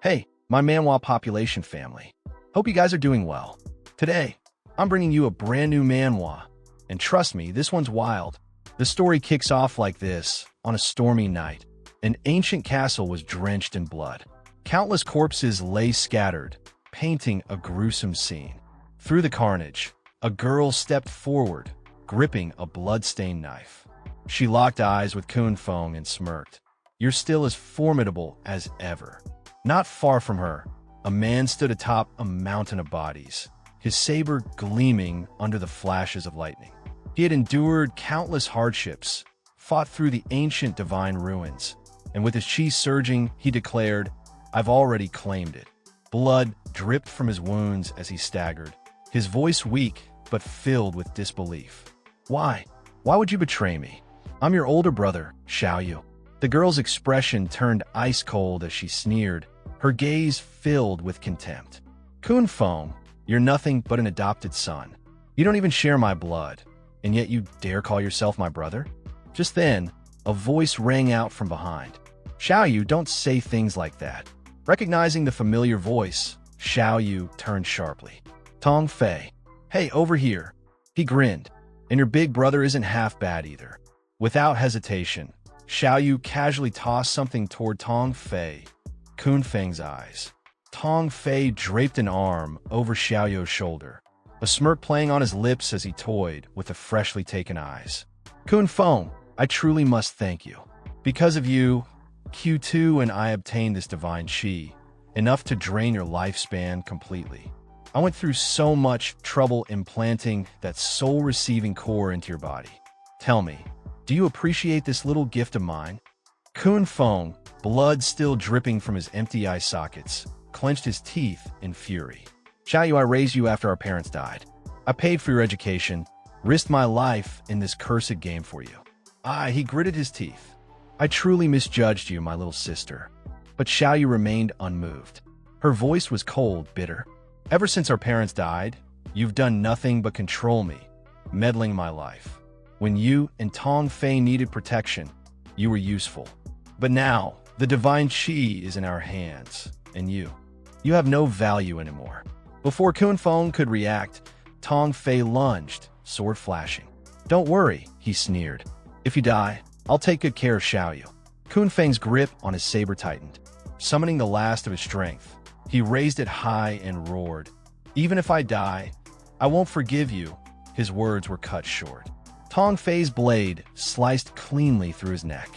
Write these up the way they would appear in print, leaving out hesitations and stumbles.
Hey, my Manhwa population family. Hope you guys are doing well. Today, I'm bringing you a brand new Manhwa. And trust me, this one's wild. The story kicks off like this. On a stormy night, an ancient castle was drenched in blood. Countless corpses lay scattered, painting a gruesome scene. Through the carnage, a girl stepped forward, gripping a blood-stained knife. She locked eyes with Feng and smirked. "You're still as formidable as ever." Not far from her, a man stood atop a mountain of bodies, his saber gleaming under the flashes of lightning. He had endured countless hardships, fought through the ancient divine ruins, and with his chi surging, he declared, "I've already claimed it." Blood dripped from his wounds as he staggered, his voice weak but filled with disbelief. Why? Why would you betray me? I'm your older brother, Xiaoyu." The girl's expression turned ice cold as she sneered, her gaze filled with contempt. Feng, you're nothing but an adopted son. You don't even share my blood, and yet you dare call yourself my brother? Just then, a voice rang out from behind. "Xiaoyu, don't say things like that." Recognizing the familiar voice, Xiaoyu turned sharply. "Tong Fei, hey, over here." He grinned. "And your big brother isn't half bad either." Without hesitation, Xiaoyu casually tossed something toward Tong Fei. Feng's eyes. Tong Fei draped an arm over Xiaoyu's shoulder, a smirk playing on his lips as he toyed with the freshly taken eyes. "Feng, I truly must thank you. Because of you, Q2 and I obtained this divine chi, enough to drain your lifespan completely. I went through so much trouble implanting that soul-receiving core into your body. Tell me, do you appreciate this little gift of mine?" Feng, blood still dripping from his empty eye sockets, clenched his teeth in fury. "Xiaoyu, I raised you after our parents died. I paid for your education, risked my life in this cursed game for you. He gritted his teeth. "I truly misjudged you, my little sister." But Xiaoyu remained unmoved. Her voice was cold, bitter. "Ever since our parents died, you've done nothing but control me, meddling my life. When you and Tong Fei needed protection, you were useful. But now, the divine chi is in our hands, and you have no value anymore." Before Feng could react, Tong Fei lunged, sword flashing. "Don't worry," he sneered. "If you die, I'll take good care of Xiaoyu." Feng's grip on his saber tightened. Summoning the last of his strength, he raised it high and roared. "Even if I die, I won't forgive you." His words were cut short. Tong Fei's blade sliced cleanly through his neck.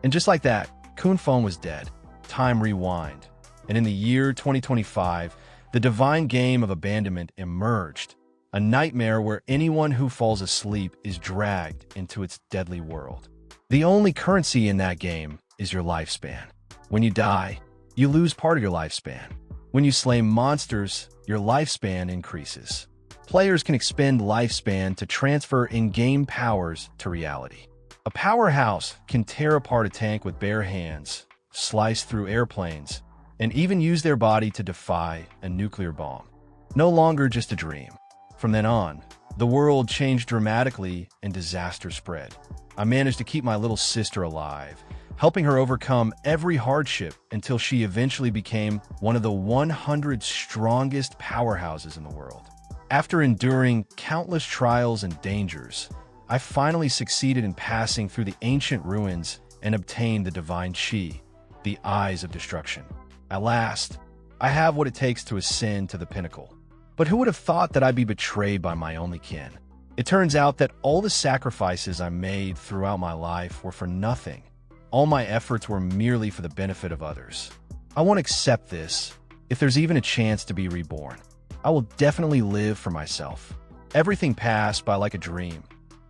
And just like that, Feng was dead. Time rewind. And in the year 2025, the divine game of abandonment emerged. A nightmare where anyone who falls asleep is dragged into its deadly world. The only currency in that game is your lifespan. When you die, you lose part of your lifespan. When you slay monsters, your lifespan increases. Players can expend lifespan to transfer in-game powers to reality. A powerhouse can tear apart a tank with bare hands, slice through airplanes, and even use their body to defy a nuclear bomb. No longer just a dream. From then on, the world changed dramatically and disaster spread. I managed to keep my little sister alive, helping her overcome every hardship until she eventually became one of the 100 strongest powerhouses in the world. After enduring countless trials and dangers, I finally succeeded in passing through the ancient ruins and obtained the divine chi, the eyes of destruction. At last, I have what it takes to ascend to the pinnacle. But who would have thought that I'd be betrayed by my only kin? It turns out that all the sacrifices I made throughout my life were for nothing. All my efforts were merely for the benefit of others. I won't accept this. If there's even a chance to be reborn, I will definitely live for myself. Everything passed by like a dream.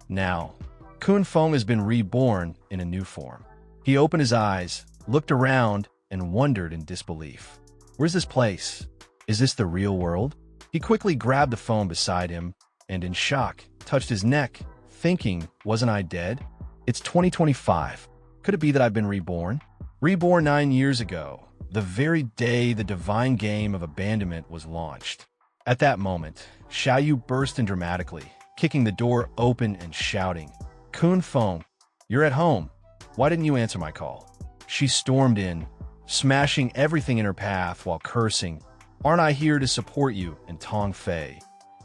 Now, Feng has been reborn in a new form. He opened his eyes, looked around, and wondered in disbelief. Where's this place? Is this the real world? He quickly grabbed the phone beside him and, in shock, touched his neck, thinking, wasn't I dead? It's 2025. Could it be that I've been reborn? Reborn 9 years ago, the very day the divine game of abandonment was launched. At that moment, Xiaoyu burst in dramatically, kicking the door open and shouting, "Feng, you're at home. Why didn't you answer my call?" She stormed in, smashing everything in her path while cursing, "Aren't I here to support you?" and Tong Fei.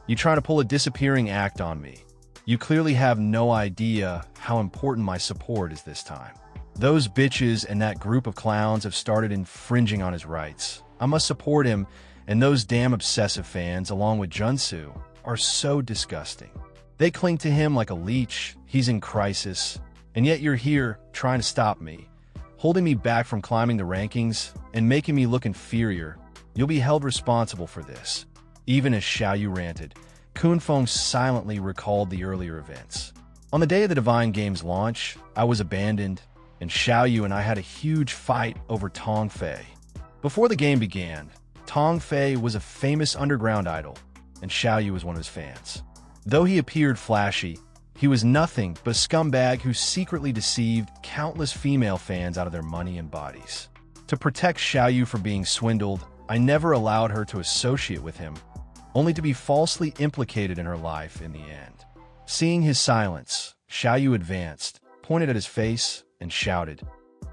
"You trying to pull a disappearing act on me? You clearly have no idea how important my support is this time. Those bitches and that group of clowns have started infringing on his rights. I must support him, and those damn obsessive fans, along with Junsu, are so disgusting. They cling to him like a leech. He's in crisis, and yet you're here trying to stop me, holding me back from climbing the rankings and making me look inferior. You'll be held responsible for this." Even as Xiaoyu ranted, Kunfeng silently recalled the earlier events. "On the day of the Divine Game's launch, I was abandoned, and Xiaoyu and I had a huge fight over Tong Fei. Before the game began, Tong Fei was a famous underground idol, and Xiaoyu was one of his fans. Though he appeared flashy, he was nothing but a scumbag who secretly deceived countless female fans out of their money and bodies. To protect Xiaoyu from being swindled, I never allowed her to associate with him, only to be falsely implicated in her life in the end." Seeing his silence, Xiaoyu advanced, pointed at his face, and shouted,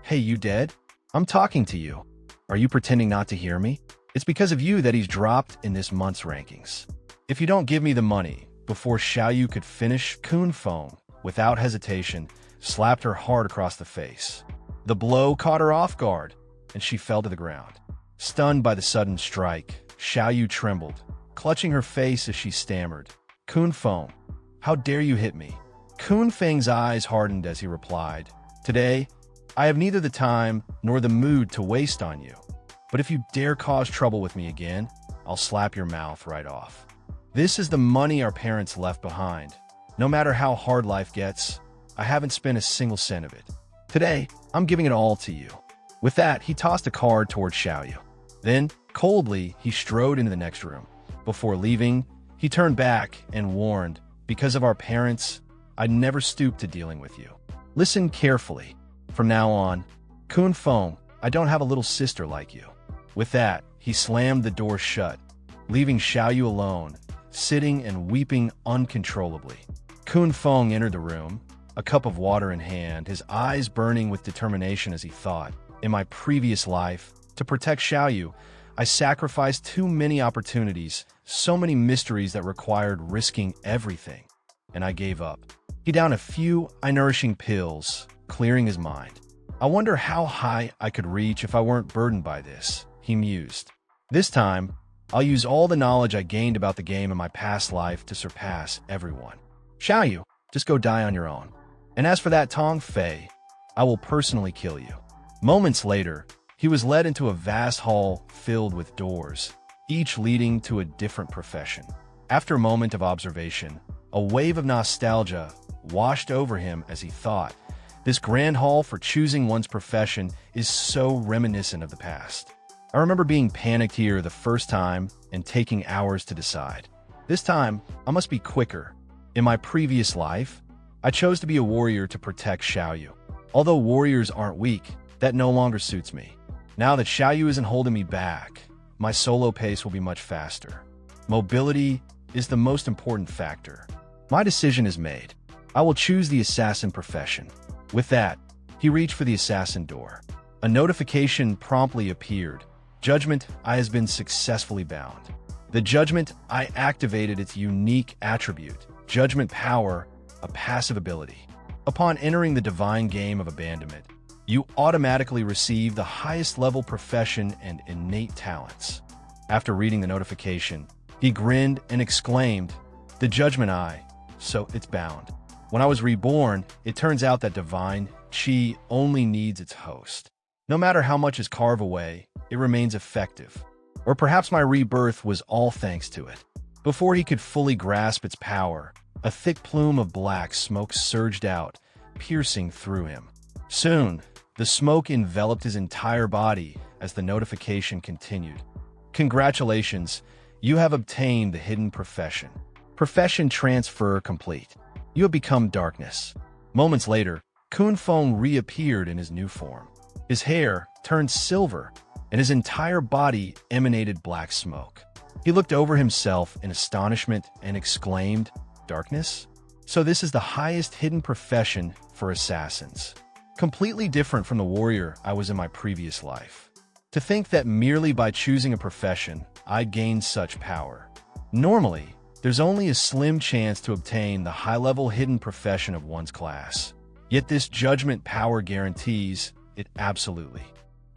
"Hey, you dead? I'm talking to you. Are you pretending not to hear me? It's because of you that he's dropped in this month's rankings. If you don't give me the money," before Xiaoyu could finish, Kunfeng, without hesitation, slapped her hard across the face. The blow caught her off guard, and she fell to the ground. Stunned by the sudden strike, Xiaoyu trembled, clutching her face as she stammered, "Kunfeng, how dare you hit me?" Kunfeng's eyes hardened as he replied, "Today, I have neither the time nor the mood to waste on you. But if you dare cause trouble with me again, I'll slap your mouth right off. This is the money our parents left behind. No matter how hard life gets, I haven't spent a single cent of it. Today, I'm giving it all to you." With that, he tossed a card toward Xiaoyu. Then, coldly, he strode into the next room. Before leaving, he turned back and warned, "Because of our parents, I'd never stoop to dealing with you. Listen carefully. From now on, Kunfeng, I don't have a little sister like you." With that, he slammed the door shut, leaving Xiaoyu alone, sitting and weeping uncontrollably. Kunfeng entered the room, a cup of water in hand, his eyes burning with determination as he thought, "In my previous life, to protect Xiaoyu, I sacrificed too many opportunities, so many mysteries that required risking everything, and I gave up." He downed a few eye-nourishing pills, clearing his mind. "I wonder how high I could reach if I weren't burdened by this," he mused. "This time, I'll use all the knowledge I gained about the game in my past life to surpass everyone. Xiaoyu, just go die on your own. And as for that Tong Fei, I will personally kill you." Moments later, he was led into a vast hall filled with doors, each leading to a different profession. After a moment of observation, a wave of nostalgia washed over him as he thought, "This grand hall for choosing one's profession is so reminiscent of the past. I remember being panicked here the first time and taking hours to decide. This time, I must be quicker. In my previous life, I chose to be a warrior to protect Xiaoyu. Although warriors aren't weak, that no longer suits me. Now that Xiaoyu isn't holding me back, my solo pace will be much faster. Mobility is the most important factor. My decision is made. I will choose the assassin profession." With that, he reached for the assassin door. A notification promptly appeared. "Judgment Eye has been successfully bound." The Judgment Eye activated its unique attribute, Judgment Power, a passive ability. Upon entering the divine game of abandonment, you automatically receive the highest level profession and innate talents. After reading the notification, he grinned and exclaimed, "The Judgment Eye, so it's bound. When I was reborn, it turns out that divine Qi only needs its host. No matter how much is carved away, it remains effective. Or perhaps my rebirth was all thanks to it." Before he could fully grasp its power, a thick plume of black smoke surged out, piercing through him. Soon, the smoke enveloped his entire body as the notification continued. "Congratulations, you have obtained the hidden profession. Profession transfer complete. You have become darkness." Moments later, Kunfeng reappeared in his new form. His hair turned silver, and his entire body emanated black smoke. He looked over himself in astonishment and exclaimed, "Darkness? So this is the highest hidden profession for assassins. Completely different from the warrior I was in my previous life. To think that merely by choosing a profession, I gained such power. Normally, there's only a slim chance to obtain the high-level hidden profession of one's class. Yet this judgment power guarantees it absolutely.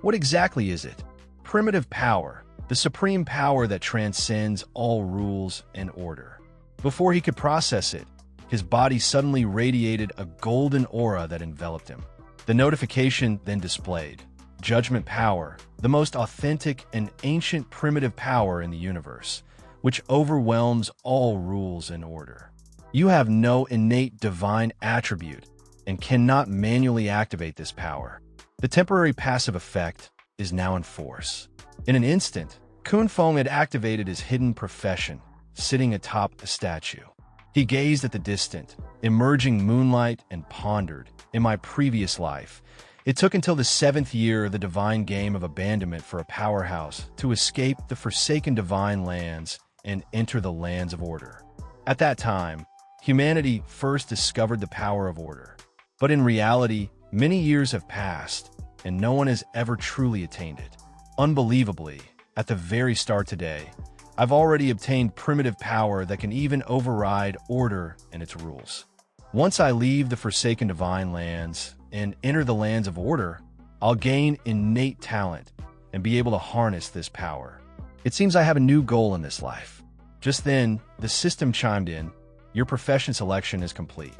What exactly is it? Primitive power, the supreme power that transcends all rules and order. Before he could process it, his body suddenly radiated a golden aura that enveloped him. The notification then displayed, Judgment Power, the most authentic and ancient primitive power in the universe, which overwhelms all rules and order. You have no innate divine attribute and cannot manually activate this power. The temporary passive effect is now in force. In an instant, Kun Feng had activated his hidden profession, sitting atop a statue. He gazed at the distant, emerging moonlight and pondered, in my previous life, it took until the 7th year of the divine game of abandonment for a powerhouse to escape the forsaken divine lands and enter the lands of order. At that time, humanity first discovered the power of order. But in reality, many years have passed, and no one has ever truly attained it. Unbelievably, at the very start today, I've already obtained primitive power that can even override order and its rules. Once I leave the forsaken divine lands and enter the lands of order, I'll gain innate talent and be able to harness this power. It seems I have a new goal in this life. Just then, the system chimed in, Your profession selection is complete.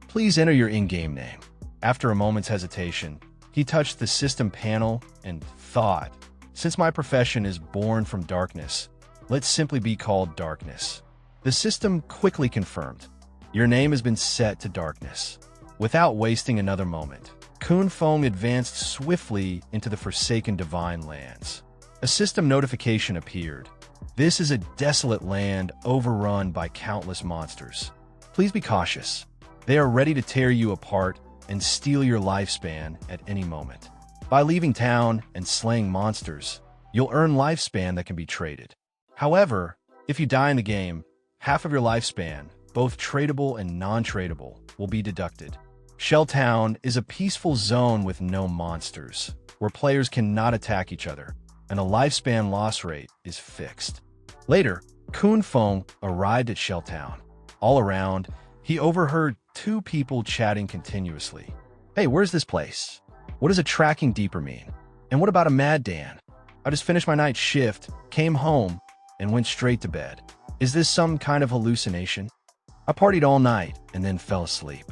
Please enter your in-game name. After a moment's hesitation, he touched the system panel and thought, Since my profession is born from darkness, let's simply be called Darkness. The system quickly confirmed, Your name has been set to Darkness. Without wasting another moment, Kun Feng advanced swiftly into the forsaken divine lands. A system notification appeared. This is a desolate land overrun by countless monsters. Please be cautious. They are ready to tear you apart and steal your lifespan at any moment. By leaving town and slaying monsters, you'll earn lifespan that can be traded. However, if you die in the game, half of your lifespan, both tradable and non-tradable, will be deducted. Shell Town is a peaceful zone with no monsters, where players cannot attack each other, and a lifespan loss rate is fixed. Later, Kun Feng arrived at Shell Town. All around, he overheard two people chatting continuously. Hey, where's this place? What does a tracking deeper mean? And what about a Mad Dan? I just finished my night shift, came home, and went straight to bed. Is this some kind of hallucination? I partied all night and then fell asleep.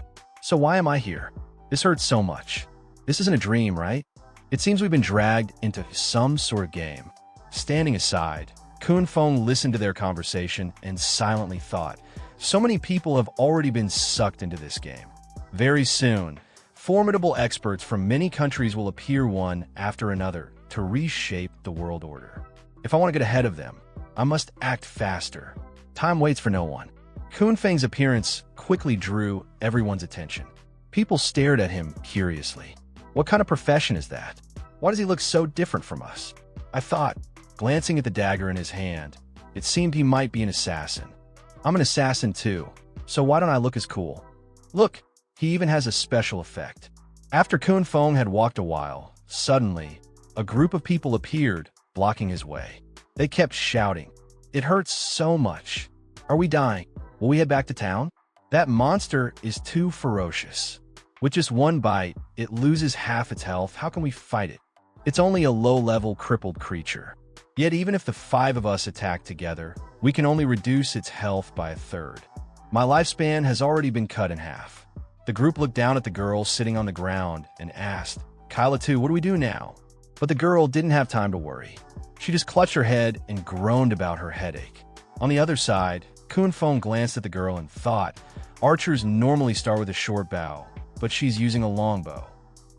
So why am I here? This hurts so much. This isn't a dream, right? It seems we've been dragged into some sort of game. Standing aside, Kun Feng listened to their conversation and silently thought, so many people have already been sucked into this game. Very soon, formidable experts from many countries will appear one after another to reshape the world order. If I want to get ahead of them, I must act faster. Time waits for no one. Kun Feng's appearance quickly drew everyone's attention. People stared at him curiously. What kind of profession is that? Why does he look so different from us? I thought, glancing at the dagger in his hand, it seemed he might be an assassin. I'm an assassin too, so why don't I look as cool? Look, he even has a special effect. After Kun Feng had walked a while, suddenly, a group of people appeared, blocking his way. They kept shouting, It hurts so much. Are we dying? Will we head back to town? That monster is too ferocious. With just one bite, it loses half its health. How can we fight it? It's only a low-level crippled creature. Yet even if the 5 of us attack together, we can only reduce its health by a third. My lifespan has already been cut in half. The group looked down at the girl sitting on the ground and asked, Kyla 2, what do we do now? But the girl didn't have time to worry. She just clutched her head and groaned about her headache. On the other side, Kun Feng glanced at the girl and thought, archers normally start with a short bow, but she's using a longbow.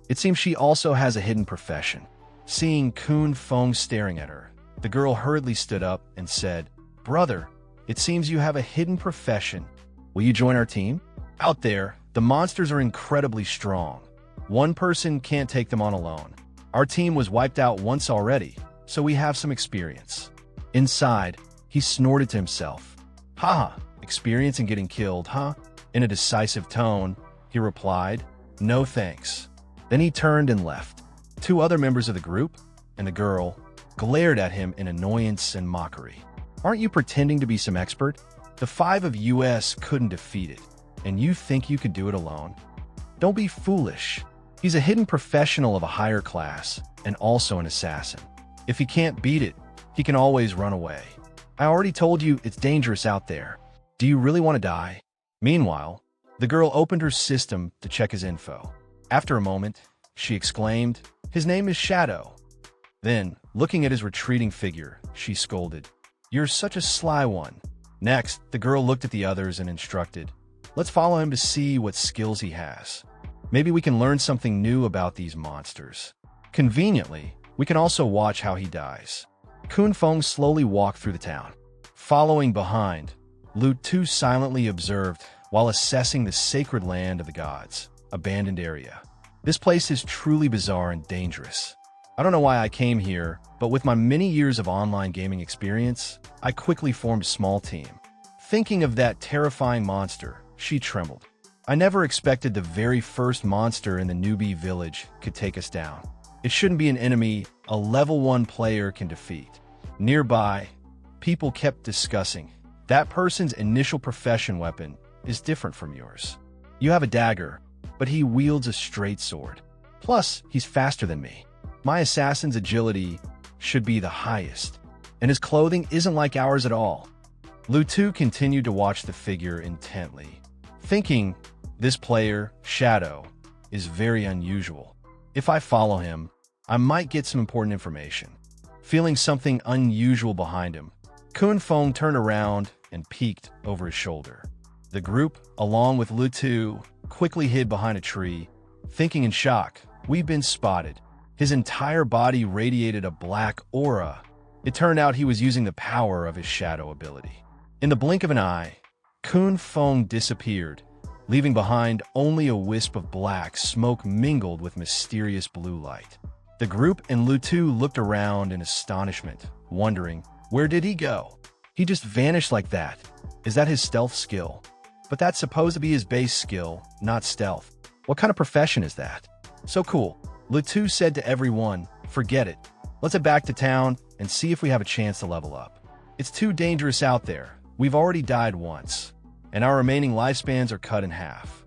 It seems she also has a hidden profession. Seeing Kun Feng staring at her, the girl hurriedly stood up and said, Brother, it seems you have a hidden profession. Will you join our team? Out there, the monsters are incredibly strong. One person can't take them on alone. Our team was wiped out once already, so we have some experience. Inside, he snorted to himself. Haha, experience in getting killed, huh? In a decisive tone, he replied, No thanks. Then he turned and left. 2 other members of the group, and the girl glared at him in annoyance and mockery. Aren't you pretending to be some expert? The five of US couldn't defeat it, and you think you could do it alone? Don't be foolish. He's a hidden professional of a higher class and also an assassin. If he can't beat it, he can always run away. I already told you it's dangerous out there. Do you really want to die? Meanwhile, the girl opened her system to check his info. After a moment, she exclaimed, "His name is Shadow." Then, looking at his retreating figure, she scolded, "You're such a sly one." Next, the girl looked at the others and instructed, "Let's follow him to see what skills he has. Maybe we can learn something new about these monsters." Conveniently, we can also watch how he dies. Kun Feng slowly walked through the town. Following behind, Lu Tu silently observed while assessing the sacred land of the gods, abandoned area. This place is truly bizarre and dangerous. I don't know why I came here, but with my many years of online gaming experience, I quickly formed a small team. Thinking of that terrifying monster, she trembled. I never expected the very first monster in the newbie village could take us down. It shouldn't be an enemy a level 1 player can defeat. Nearby, people kept discussing, "That person's initial profession weapon is different from yours. You have a dagger, but he wields a straight sword. Plus, he's faster than me. My assassin's agility should be the highest, and his clothing isn't like ours at all." Lu Tu continued to watch the figure intently, thinking, this player, Shadow, is very unusual. If I follow him, I might get some important information. Feeling something unusual behind him, Kun Feng turned around and peeked over his shoulder. The group, along with Lu Tu, quickly hid behind a tree, thinking in shock, "We've been spotted." His entire body radiated a black aura. It turned out he was using the power of his shadow ability. In the blink of an eye, Kun Feng disappeared, leaving behind only a wisp of black smoke mingled with mysterious blue light. The group and Lu Tu looked around in astonishment, wondering, where did he go? He just vanished like that. Is that his stealth skill? But that's supposed to be his base skill, not stealth. What kind of profession is that? So cool. Lu Tu said to everyone, "Forget it. Let's head back to town and see if we have a chance to level up. It's too dangerous out there. We've already died once, and our remaining lifespans are cut in half."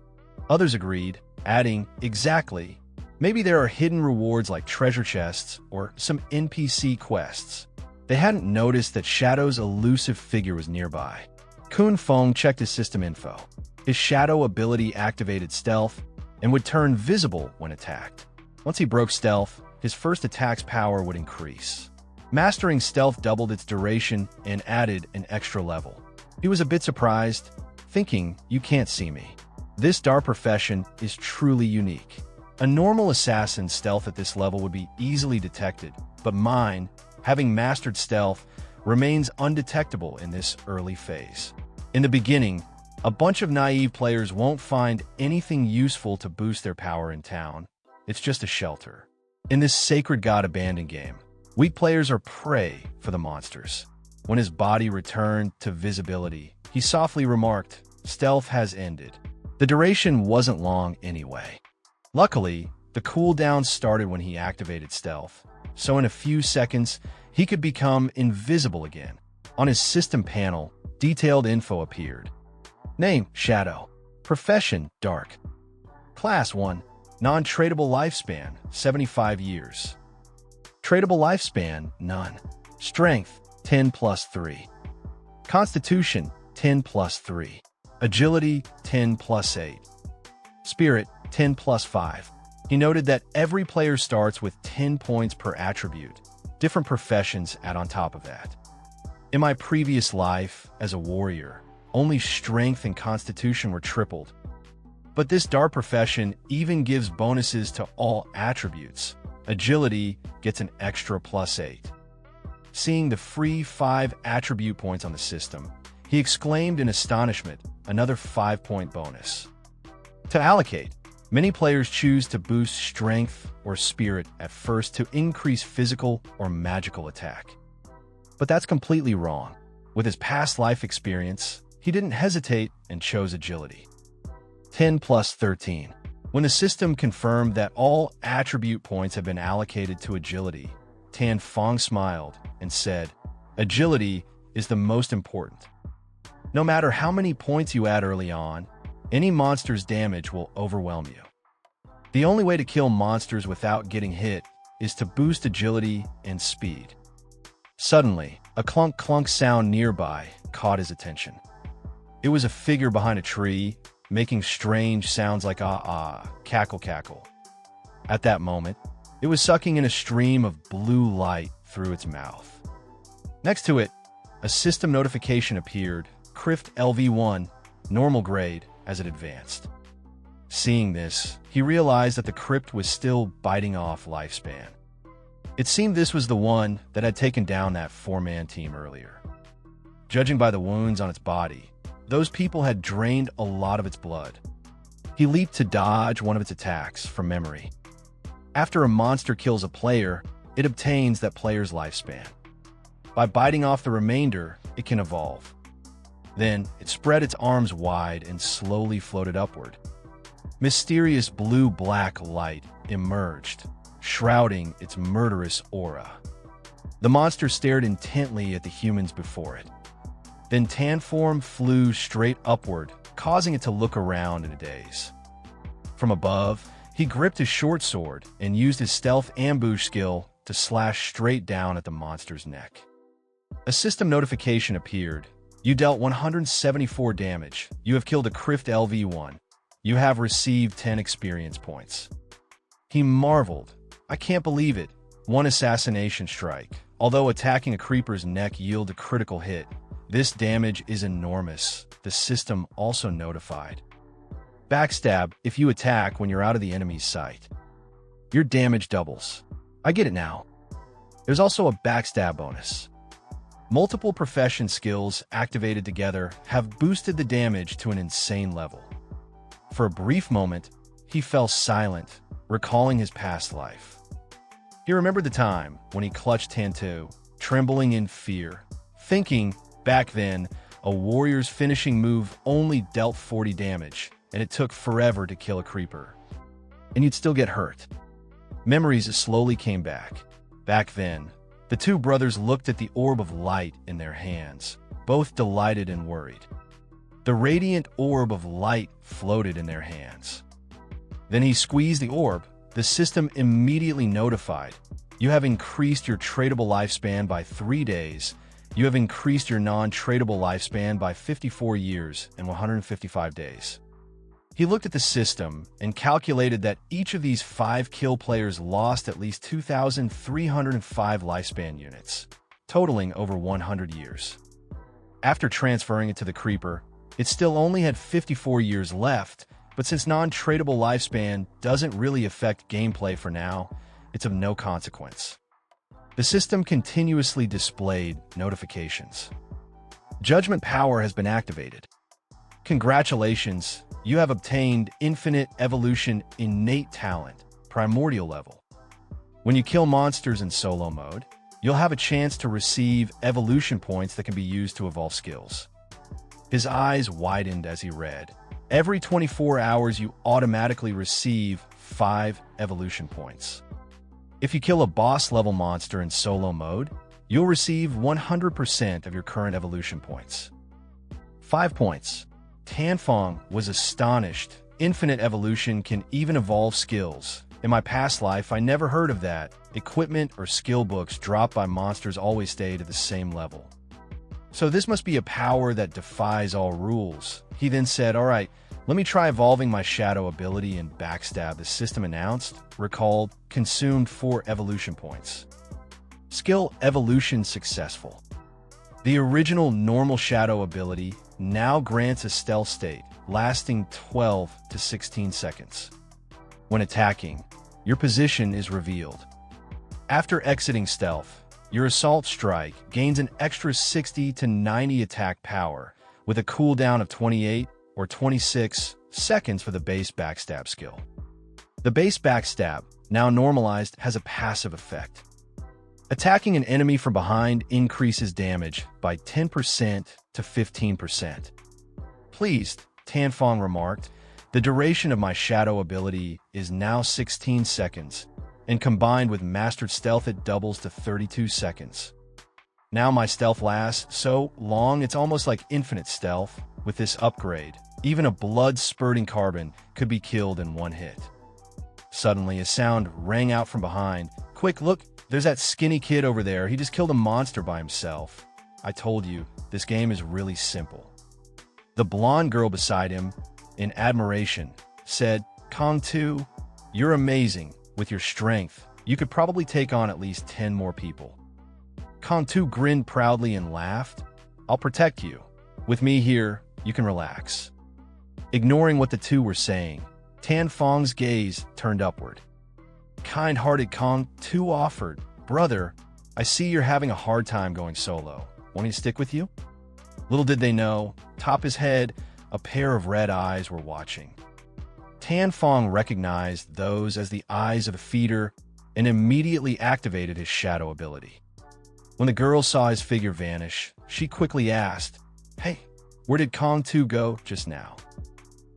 Others agreed, adding, "Exactly. Maybe there are hidden rewards like treasure chests or some NPC quests." They hadn't noticed that Shadow's elusive figure was nearby. Kun Feng checked his system info. His shadow ability activated stealth and would turn visible when attacked. Once he broke stealth, his first attack's power would increase. Mastering stealth doubled its duration and added an extra level. He was a bit surprised, thinking, "You can't see me." This dark profession is truly unique. A normal assassin's stealth at this level would be easily detected, but mine, having mastered stealth, remains undetectable in this early phase. In the beginning, a bunch of naive players won't find anything useful to boost their power in town. It's just a shelter. In this sacred god abandoned game, weak players are prey for the monsters. When his body returned to visibility, he softly remarked, "Stealth has ended." The duration wasn't long anyway. Luckily, the cooldown started when he activated stealth, so in a few seconds, he could become invisible again. On his system panel, detailed info appeared. Name, Shadow. Profession, Dark. Class 1, non-tradable lifespan, 75 years. Tradable lifespan, none. Strength, 10 plus 3. Constitution, 10 plus 3. Agility, 10 plus 8. Spirit, 10 plus 5. He noted that every player starts with 10 points per attribute. Different professions add on top of that. In my previous life as a warrior, only strength and constitution were tripled. But this dark profession even gives bonuses to all attributes. Agility gets an extra plus 8. Seeing the free 5 attribute points on the system, he exclaimed in astonishment, another 5-point bonus. To allocate, many players choose to boost strength or spirit at first to increase physical or magical attack. But that's completely wrong. With his past life experience, he didn't hesitate and chose agility. 10 plus 13. When the system confirmed that all attribute points have been allocated to agility, Tan Fong smiled and said, "Agility is the most important. No matter how many points you add early on, any monster's damage will overwhelm you. The only way to kill monsters without getting hit is to boost agility and speed." Suddenly, a clunk-clunk sound nearby caught his attention. It was a figure behind a tree, making strange sounds like ah-ah, cackle-cackle. At that moment, it was sucking in a stream of blue light through its mouth. Next to it, a system notification appeared, Crift LV1, normal grade, as it advanced. Seeing this, he realized that the crypt was still biting off lifespan. It seemed this was the one that had taken down that four-man team earlier. Judging by the wounds on its body, those people had drained a lot of its blood. He leaped to dodge one of its attacks from memory. After a monster kills a player, it obtains that player's lifespan. By biting off the remainder, it can evolve. Then, it spread its arms wide and slowly floated upward. Mysterious blue-black light emerged, shrouding its murderous aura. The monster stared intently at the humans before it. Then Tanform flew straight upward, causing it to look around in a daze. From above, he gripped his short sword and used his stealth ambush skill to slash straight down at the monster's neck. A system notification appeared. You dealt 174 damage. You have killed a Crift LV1. You have received 10 experience points. He marveled. I can't believe it. One assassination strike. Although attacking a creeper's neck yield a critical hit, this damage is enormous, the system also notified. Backstab if you attack when you're out of the enemy's sight. Your damage doubles. I get it now. There's also a backstab bonus. Multiple profession skills activated together have boosted the damage to an insane level. For a brief moment, he fell silent, recalling his past life. He remembered the time when he clutched Tantu, trembling in fear, thinking, back then, a warrior's finishing move only dealt 40 damage, and it took forever to kill a creeper. And you'd still get hurt. Memories slowly came back. Back then, the two brothers looked at the orb of light in their hands, both delighted and worried. The radiant orb of light floated in their hands. Then he squeezed the orb. The system immediately notified, you have increased your tradable lifespan by 3 days. You have increased your non-tradable lifespan by 54 years and 155 days. He looked at the system and calculated that each of these 5 kill players lost at least 2,305 lifespan units, totaling over 100 years. After transferring it to the creeper, it still only had 54 years left, but since non-tradable lifespan doesn't really affect gameplay for now, it's of no consequence. The system continuously displayed notifications. Judgment power has been activated. Congratulations, you have obtained Infinite Evolution Innate Talent, Primordial level. When you kill monsters in solo mode, you'll have a chance to receive evolution points that can be used to evolve skills. His eyes widened as he read. Every 24 hours, you automatically receive 5 evolution points. If you kill a boss-level monster in solo mode, you'll receive 100% of your current evolution points. 5 points. Tanfong was astonished. Infinite evolution can even evolve skills. In my past life, I never heard of that. Equipment or skill books dropped by monsters always stayed at the same level. So this must be a power that defies all rules. He then said, alright, let me try evolving my shadow ability and backstab. The system announced, recalled, consumed 4 evolution points. Skill evolution successful. The original normal shadow ability now grants a stealth state, lasting 12 to 16 seconds. When attacking, your position is revealed. After exiting stealth, your assault strike gains an extra 60 to 90 attack power, with a cooldown of 28 or 26 seconds for the base backstab skill. The base backstab, now normalized, has a passive effect. Attacking an enemy from behind increases damage by 10% to 15%. Pleased, Tanfong remarked, the duration of my shadow ability is now 16 seconds. and combined with mastered stealth, it doubles to 32 seconds. Now my stealth lasts so long it's almost like infinite stealth. With this upgrade, even a blood-spurting carbon could be killed in one hit. Suddenly, a sound rang out from behind. "Quick, look, there's that skinny kid over there. He just killed a monster by himself." I told you, this game is really simple. The blonde girl beside him, in admiration, said, "Kong 2, you're amazing. With your strength, you could probably take on at least 10 more people." Kong 2 grinned proudly and laughed. "I'll protect you. With me here, you can relax." Ignoring what the two were saying, Tan Fong's gaze turned upward. Kind-hearted Kong 2 offered, "Brother, I see you're having a hard time going solo. Want me to stick with you?" Little did they know, atop his head, a pair of red eyes were watching. Tan Fong recognized those as the eyes of a feeder and immediately activated his shadow ability. When the girl saw his figure vanish, she quickly asked, "Hey, where did Kong 2 go just now?"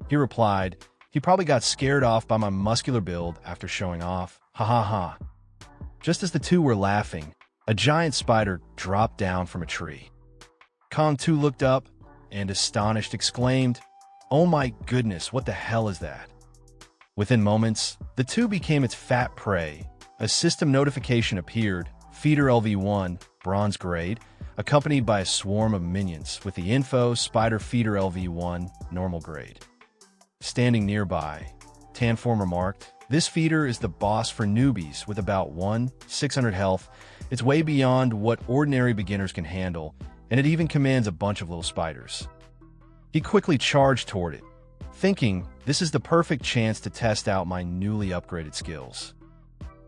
He replied, "He probably got scared off by my muscular build after showing off. Ha ha ha." Just as the two were laughing, a giant spider dropped down from a tree. Kong 2 looked up and, astonished, exclaimed, "Oh my goodness, what the hell is that?" Within moments, the two became its fat prey. A system notification appeared, Feeder LV1, bronze grade, accompanied by a swarm of minions with the info Spider Feeder LV1, normal grade. Standing nearby, Tanform remarked, "This feeder is the boss for newbies with about 600 health. It's way beyond what ordinary beginners can handle, and it even commands a bunch of little spiders." He quickly charged toward it, thinking, "This is the perfect chance to test out my newly upgraded skills."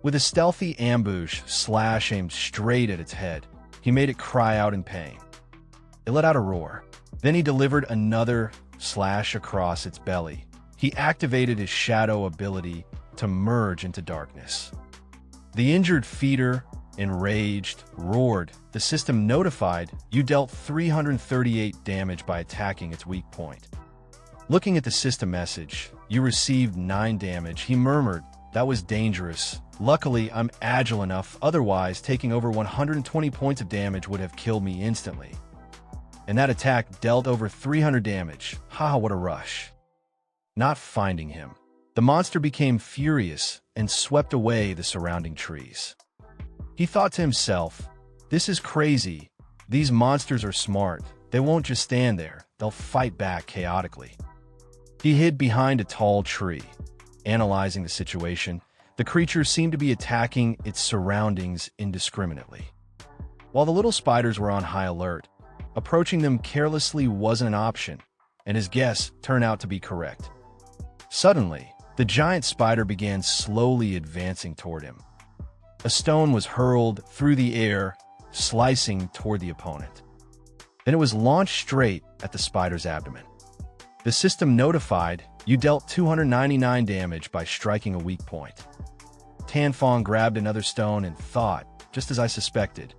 With a stealthy ambush slash aimed straight at its head, he made it cry out in pain. It let out a roar. Then he delivered another slash across its belly. He activated his shadow ability to merge into darkness. The injured feeder, enraged, roared. The system notified, "You dealt 338 damage by attacking its weak point." Looking at the system message, "You received 9 damage, he murmured, "That was dangerous. Luckily, I'm agile enough, otherwise taking over 120 points of damage would have killed me instantly." And that attack dealt over 300 damage. Ha, what a rush. Not finding him, the monster became furious and swept away the surrounding trees. He thought to himself, "This is crazy. These monsters are smart. They won't just stand there. They'll fight back chaotically." He hid behind a tall tree. Analyzing the situation, the creature seemed to be attacking its surroundings indiscriminately. While the little spiders were on high alert, approaching them carelessly wasn't an option, and his guess turned out to be correct. Suddenly, the giant spider began slowly advancing toward him. A stone was hurled through the air, slicing toward the opponent. Then it was launched straight at the spider's abdomen. The system notified, "You dealt 299 damage by striking a weak point." Tanfong grabbed another stone and thought, just as I suspected.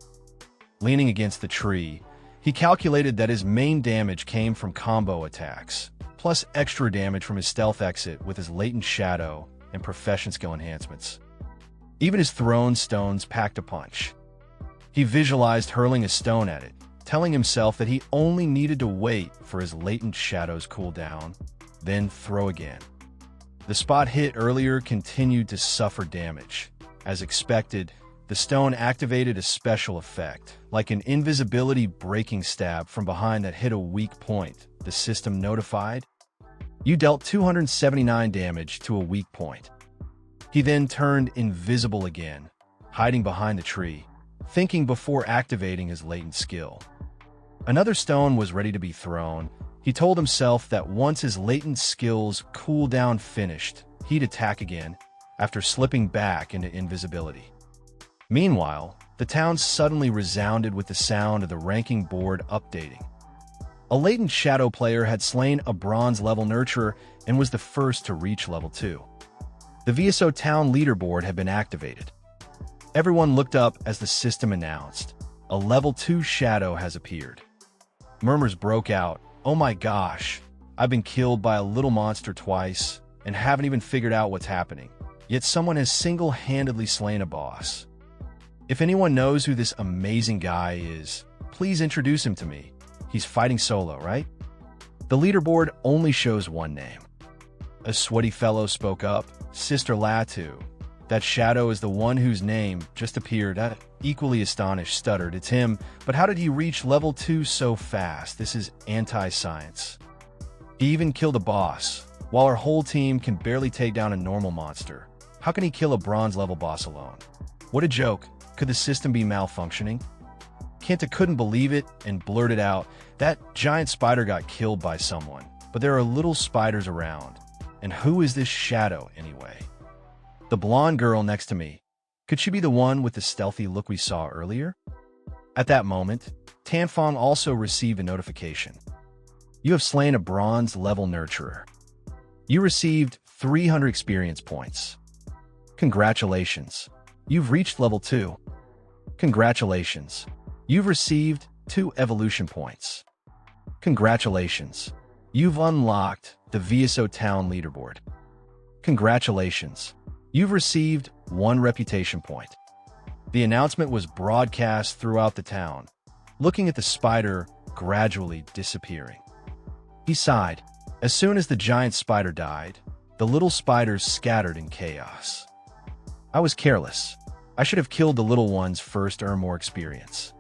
Leaning against the tree, he calculated that his main damage came from combo attacks, plus extra damage from his stealth exit with his latent shadow and profession skill enhancements. Even his thrown stones packed a punch. He visualized hurling a stone at it, telling himself that he only needed to wait for his latent shadows cool down, then throw again. The spot hit earlier continued to suffer damage. As expected, the stone activated a special effect, like an invisibility breaking stab from behind that hit a weak point. The system notified, "You dealt 279 damage to a weak point." He then turned invisible again, hiding behind the tree, thinking before activating his latent skill. Another stone was ready to be thrown. He told himself that once his latent skills cooldown finished, he'd attack again, after slipping back into invisibility. Meanwhile, the town suddenly resounded with the sound of the ranking board updating. A latent shadow player had slain a bronze-level nurturer and was the first to reach level 2. The VSO town leaderboard had been activated. Everyone looked up as the system announced, "A level 2 shadow has appeared." Murmurs broke out, "Oh my gosh, I've been killed by a little monster twice and haven't even figured out what's happening. Yet someone has single-handedly slain a boss. If anyone knows who this amazing guy is, please introduce him to me. He's fighting solo, right? The leaderboard only shows one name. A sweaty fellow spoke up, Sister Latu. That shadow is the one whose name just appeared. Equally astonished, stuttered, it's him, but how did he reach level 2 so fast? This is anti-science. He even killed a boss, while our whole team can barely take down a normal monster. How can he kill a bronze-level boss alone? What a joke. Could the system be malfunctioning? Kenta couldn't believe it and blurted out, that giant spider got killed by someone, but there are little spiders around. And who is this shadow, anyway? The blonde girl next to me. Could she be the one with the stealthy look we saw earlier? At that moment, Tanfong also received a notification. You have slain a bronze-level nurturer. You received 300 experience points. Congratulations. You've reached level 2. Congratulations. You've received 2 evolution points. Congratulations. You've unlocked the VSO Town leaderboard. Congratulations. You've received 1 reputation point. The announcement was broadcast throughout the town, looking at the spider gradually disappearing. He sighed. As soon as the giant spider died, the little spiders scattered in chaos. I was careless. I should have killed the little ones first to earn more experience.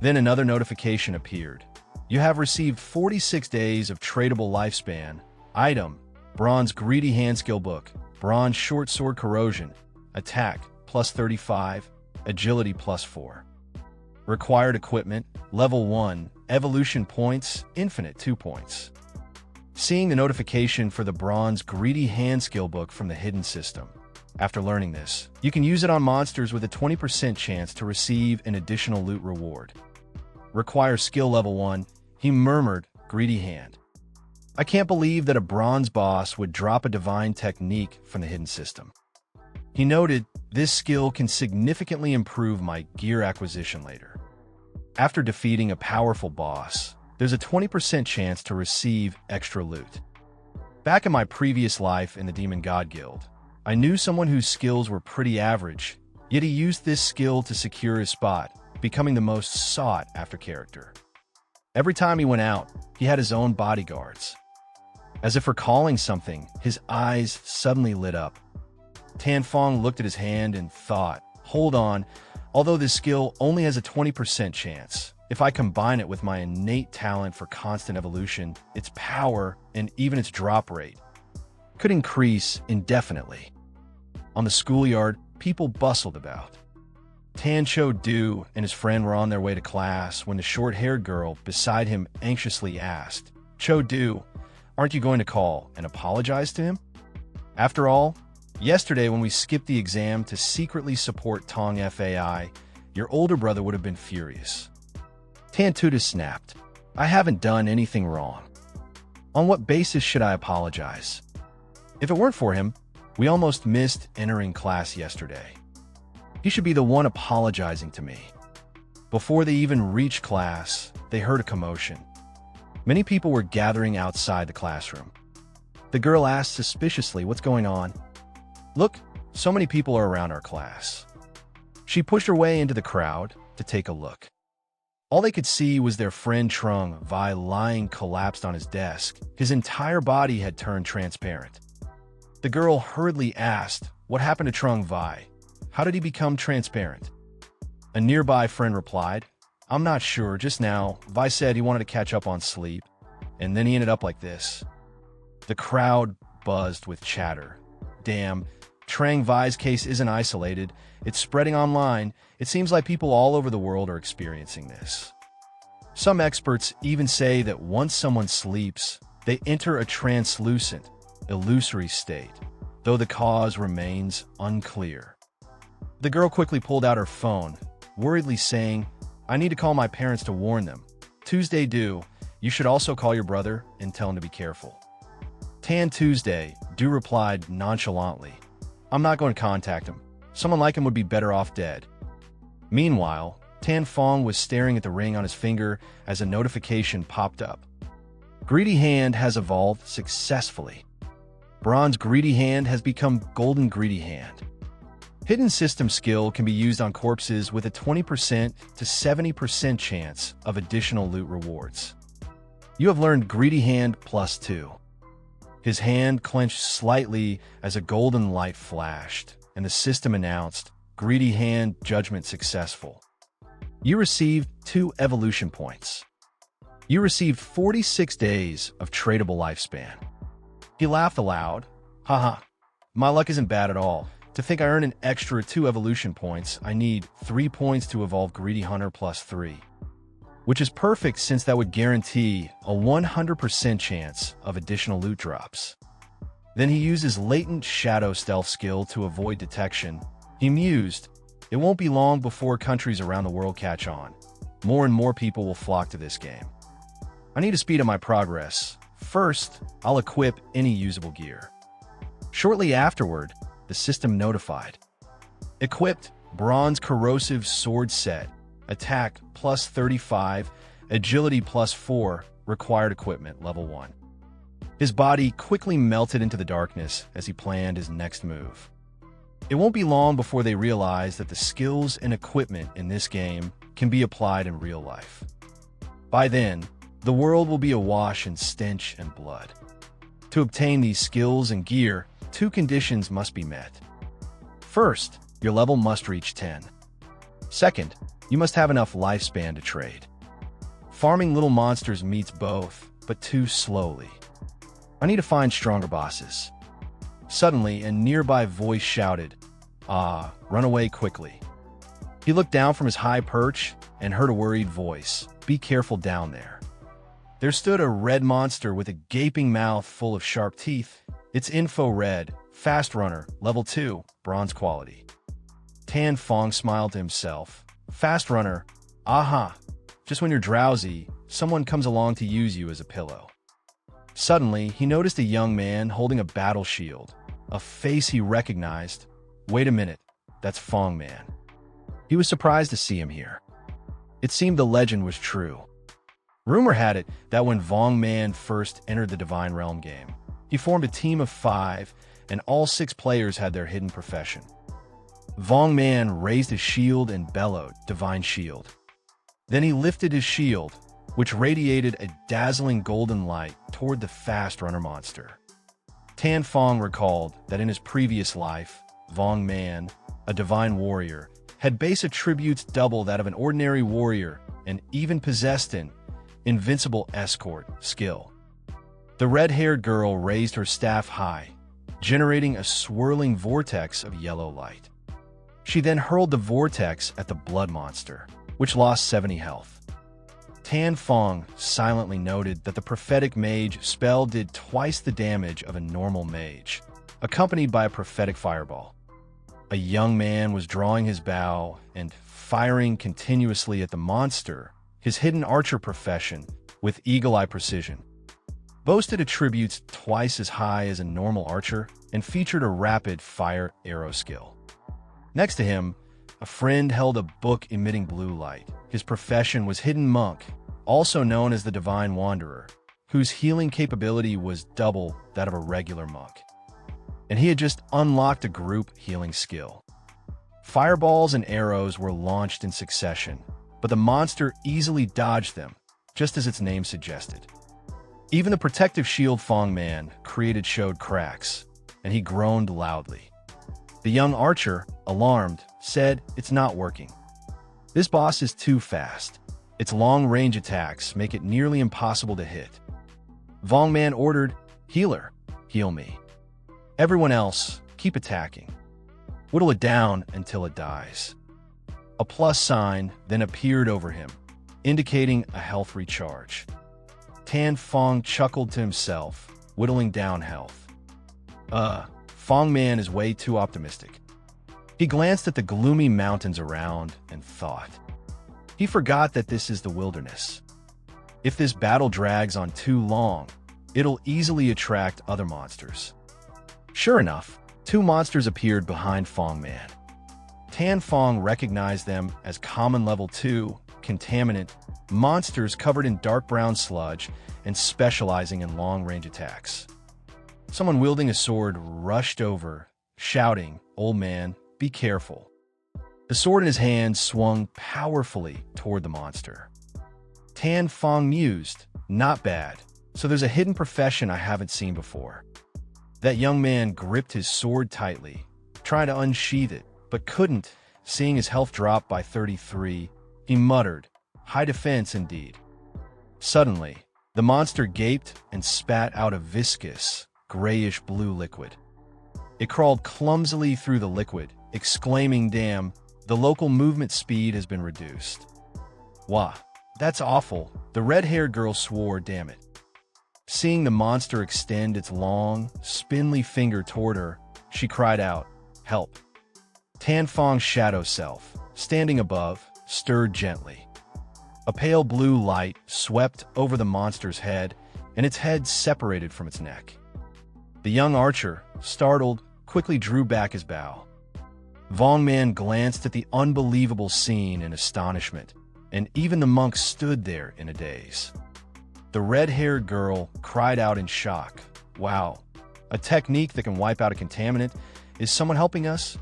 Then another notification appeared. You have received 46 days of tradable lifespan. Item: Bronze Greedy Hand Skill Book. Bronze Short Sword Corrosion. Attack, plus 35. Agility, plus 4. Required equipment, level 1. Evolution points, infinite 2 points. Seeing the notification for the Bronze Greedy Hand Skill Book from the hidden system. After learning this, you can use it on monsters with a 20% chance to receive an additional loot reward. Require skill level 1, he murmured, Greedy Hand. I can't believe that a bronze boss would drop a divine technique from the hidden system. He noted, this skill can significantly improve my gear acquisition later. After defeating a powerful boss, there's a 20% chance to receive extra loot. Back in my previous life in the Demon God Guild, I knew someone whose skills were pretty average, yet he used this skill to secure his spot, becoming the most sought-after character. Every time he went out, he had his own bodyguards. As if recalling something, his eyes suddenly lit up. Tanfong looked at his hand and thought, hold on, although this skill only has a 20% chance, if I combine it with my innate talent for constant evolution, its power, and even its drop rate, could increase indefinitely. On the schoolyard, people bustled about. Tan Cho-do and his friend were on their way to class when the short-haired girl beside him anxiously asked, Cho-do, aren't you going to call and apologize to him? After all, yesterday when we skipped the exam to secretly support Tong FAI, your older brother would have been furious. Tantuda snapped, I haven't done anything wrong. On what basis should I apologize? If it weren't for him, we almost missed entering class yesterday. He should be the one apologizing to me. Before they even reached class, they heard a commotion. Many people were gathering outside the classroom. The girl asked suspiciously, what's going on? Look, so many people are around our class. She pushed her way into the crowd to take a look. All they could see was their friend Trung Vi lying collapsed on his desk. His entire body had turned transparent. The girl hurriedly asked, what happened to Trung Vi? How did he become transparent? A nearby friend replied, I'm not sure, just now, Vi said he wanted to catch up on sleep, and then he ended up like this. The crowd buzzed with chatter. Damn, Trang Vi's case isn't isolated, it's spreading online. It seems like people all over the world are experiencing this. Some experts even say that once someone sleeps, they enter a translucent, illusory state, though the cause remains unclear. The girl quickly pulled out her phone, worriedly saying, I need to call my parents to warn them. Tuesday do. You should also call your brother and tell him to be careful. Tan Tuesday, Du replied nonchalantly, I'm not going to contact him. Someone like him would be better off dead. Meanwhile, Tan Fong was staring at the ring on his finger as a notification popped up. Greedy Hand has evolved successfully. Bronze Greedy Hand has become Golden Greedy Hand. Hidden System skill can be used on corpses with a 20% to 70% chance of additional loot rewards. You have learned Greedy Hand +2. His hand clenched slightly as a golden light flashed, and the system announced, Greedy Hand Judgment Successful. You received 2 evolution points. You received 46 days of tradable lifespan. He laughed aloud. Haha, my luck isn't bad at all. To think I earn an extra 2 evolution points, I need 3 points to evolve Greedy Hunter +3. Which is perfect since that would guarantee a 100% chance of additional loot drops. Then he used his latent shadow stealth skill to avoid detection. He mused, it won't be long before countries around the world catch on. More and more people will flock to this game. I need to speed up my progress. First, I'll equip any usable gear. Shortly afterward, the system notified. Equipped Bronze Corrosive Sword Set. Attack +35, Agility +4, required equipment level 1. His body quickly melted into the darkness as he planned his next move. It won't be long before they realize that the skills and equipment in this game can be applied in real life. By then, the world will be awash in stench and blood. To obtain these skills and gear, 2 conditions must be met. First, your level must reach 10. Second, you must have enough lifespan to trade. Farming little monsters meets both, but too slowly. I need to find stronger bosses. Suddenly, a nearby voice shouted, run away quickly. He looked down from his high perch and heard a worried voice, be careful down there. There stood a red monster with a gaping mouth full of sharp teeth. Its info read, Fast Runner, Level 2, Bronze Quality. Tan Fong smiled to himself. Fast Runner, aha, just when you're drowsy, someone comes along to use you as a pillow. Suddenly, he noticed a young man holding a battle shield, a face he recognized. Wait a minute, that's Fong Man. He was surprised to see him here. It seemed the legend was true. Rumor had it that when Vong Man first entered the Divine Realm game, he formed a team of 5, and all 6 players had their hidden profession. Vong Man raised his shield and bellowed, Divine Shield. Then he lifted his shield, which radiated a dazzling golden light toward the Fast Runner monster. Tan Fong recalled that in his previous life, Vong Man, a divine warrior, had base attributes double that of an ordinary warrior and even possessed an invincible escort skill. The red-haired girl raised her staff high, generating a swirling vortex of yellow light. She then hurled the vortex at the blood monster, which lost 70 health. Tan Fong silently noted that the prophetic mage spell did twice the damage of a normal mage, accompanied by a prophetic fireball. A young man was drawing his bow and firing continuously at the monster, his hidden archer profession, with eagle-eye precision. Boasted attributes twice as high as a normal archer and featured a rapid-fire arrow skill. Next to him, a friend held a book emitting blue light. His profession was Hidden Monk, also known as the Divine Wanderer, whose healing capability was double that of a regular monk. And he had just unlocked a group healing skill. Fireballs and arrows were launched in succession, but the monster easily dodged them, just as its name suggested. Even the protective shield Fong Man created showed cracks, and he groaned loudly. The young archer, alarmed, said, "It's not working. This boss is too fast. Its long-range attacks make it nearly impossible to hit." Vong Man ordered, "Healer, heal me. Everyone else, keep attacking. Whittle it down until it dies." A plus sign then appeared over him, indicating a health recharge. Tan Fong chuckled to himself, whittling down health. Fong Man is way too optimistic. He glanced at the gloomy mountains around and thought. He forgot that this is the wilderness. If this battle drags on too long, it'll easily attract other monsters. Sure enough, 2 monsters appeared behind Fong Man. Tan Fong recognized them as common level 2, contaminant, monsters covered in dark brown sludge and specializing in long-range attacks. Someone wielding a sword rushed over, shouting, "Old man, be careful." The sword in his hand swung powerfully toward the monster. Tan Fong mused, "Not bad. So there's a hidden profession I haven't seen before." That young man gripped his sword tightly, trying to unsheath it, but couldn't. Seeing his health drop by 33, he muttered, "High defense indeed." Suddenly, the monster gaped and spat out a viscous, grayish-blue liquid. It crawled clumsily through the liquid, exclaiming, "Damn, the local movement speed has been reduced." "Wah, that's awful," the red-haired girl swore, "damn it." Seeing the monster extend its long, spindly finger toward her, she cried out, "Help." Tan Fong's shadow self, standing above, stirred gently. A pale blue light swept over the monster's head, and its head separated from its neck. The young archer, startled, quickly drew back his bow. Wang Man glanced at the unbelievable scene in astonishment, and even the monk stood there in a daze. The red-haired girl cried out in shock, "Wow, a technique that can wipe out a contaminant. Is someone helping us?"